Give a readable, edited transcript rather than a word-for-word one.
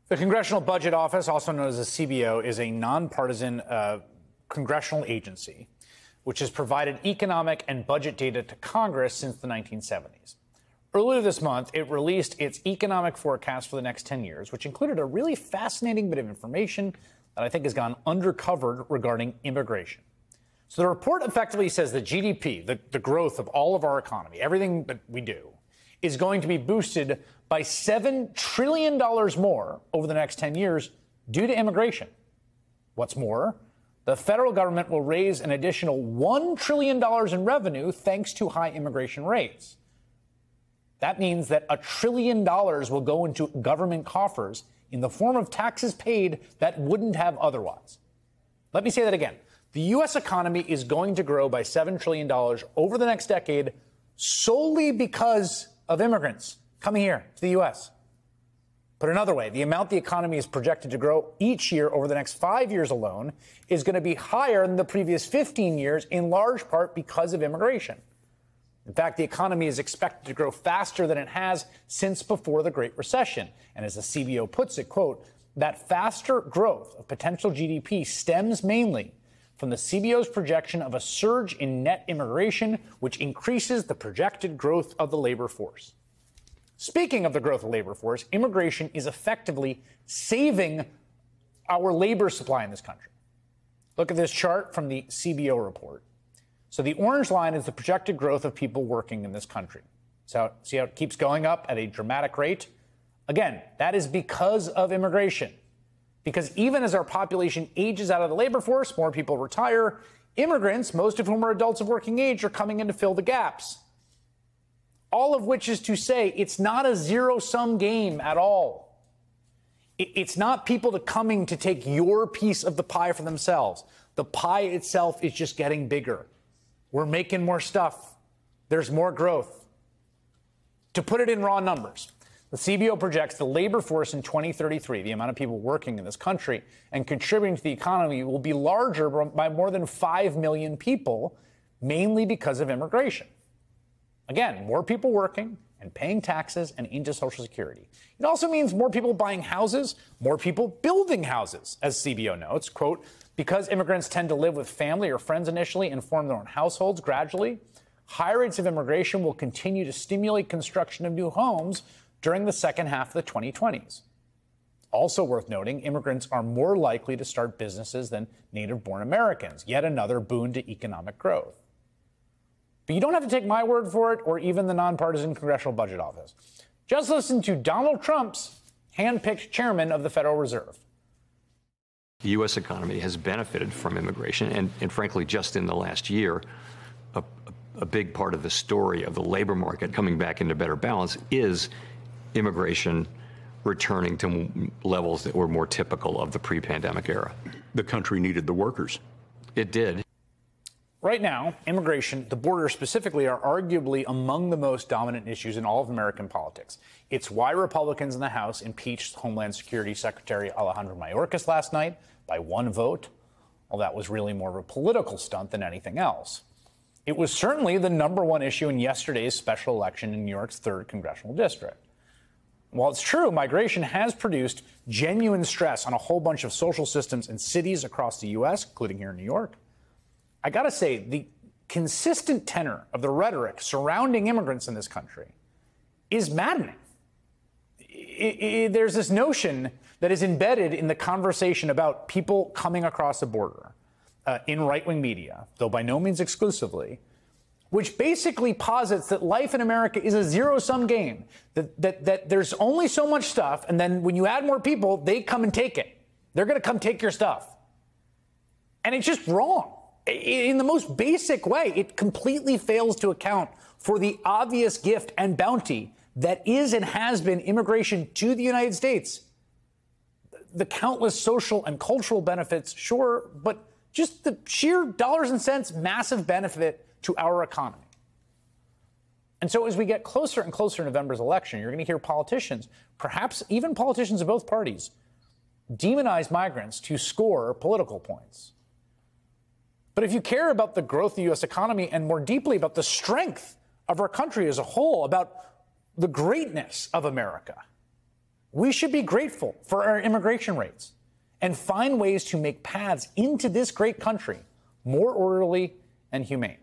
The Congressional Budget Office, also known as the CBO, is a nonpartisan congressional agency which has provided economic and budget data to Congress since the 1970s. Earlier this month, it released its economic forecast for the next 10 years, which included a really fascinating bit of information that I think has gone undercovered regarding immigration. So the report effectively says that GDP, the growth of all of our economy, everything that we do, is going to be boosted by $7 trillion more over the next 10 years due to immigration. What's more, the federal government will raise an additional $1 trillion in revenue thanks to high immigration rates. That means that $1 trillion will go into government coffers in the form of taxes paid that wouldn't have otherwise. Let me say that again. The U.S. economy is going to grow by $7 trillion over the next decade solely because of immigrants coming here to the U.S. Put another way, the amount the economy is projected to grow each year over the next 5 years alone is going to be higher than the previous 15 years, in large part because of immigration. In fact, the economy is expected to grow faster than it has since before the Great Recession. And as the CBO puts it, quote, that faster growth of potential GDP stems mainly from the CBO's projection of a surge in net immigration, which increases the projected growth of the labor force. Speaking of the growth of the labor force, immigration is effectively saving our labor supply in this country. Look at this chart from the CBO report. So the orange line is the projected growth of people working in this country. So see how it keeps going up at a dramatic rate? Again, that is because of immigration. Because even as our population ages out of the labor force, more people retire, immigrants, most of whom are adults of working age, are coming in to fill the gaps. All of which is to say it's not a zero-sum game at all. It's not people coming to take your piece of the pie for themselves. The pie itself is just getting bigger. We're making more stuff. There's more growth. To put it in raw numbers, the CBO projects the labor force in 2033, the amount of people working in this country and contributing to the economy, will be larger by more than 5 million people, mainly because of immigration. Again, more people working and paying taxes and into Social Security. It also means more people buying houses, more people building houses, as CBO notes, quote, because immigrants tend to live with family or friends initially and form their own households gradually, high rates of immigration will continue to stimulate construction of new homes during the second half of the 2020s. Also worth noting, immigrants are more likely to start businesses than native-born Americans, yet another boon to economic growth. But you don't have to take my word for it or even the nonpartisan Congressional Budget Office. Just listen to Donald Trump's hand-picked chairman of the Federal Reserve. The U.S. economy has benefited from immigration, and frankly, just in the last year, a big part of the story of the labor market coming back into better balance is immigration returning to levels that were more typical of the pre-pandemic era. The country needed the workers. It did. Right now, immigration, the border specifically, are arguably among the most dominant issues in all of American politics. It's why Republicans in the House impeached Homeland Security Secretary Alejandro Mayorkas last night by one vote. Well, that was really more of a political stunt than anything else. It was certainly the number one issue in yesterday's special election in New York's 3rd congressional district. While it's true, migration has produced genuine stress on a whole bunch of social systems and cities across the U.S., including here in New York, I got to say, the consistent tenor of the rhetoric surrounding immigrants in this country is maddening. There's this notion that is embedded in the conversation about people coming across the border in right-wing media, though by no means exclusively, which basically posits that life in America is a zero-sum game, that there's only so much stuff, and then when you add more people, they come and take it. They're going to come take your stuff. And it's just wrong. In the most basic way, it completely fails to account for the obvious gift and bounty that is and has been immigration to the United States. The countless social and cultural benefits, sure, but just the sheer dollars and cents massive benefit to our economy. And so as we get closer and closer to November's election, you're going to hear politicians, perhaps even politicians of both parties, demonize migrants to score political points. But if you care about the growth of the U.S. economy and more deeply about the strength of our country as a whole, about the greatness of America, We should be grateful for our immigration rates and find ways to make paths into this great country more orderly and humane.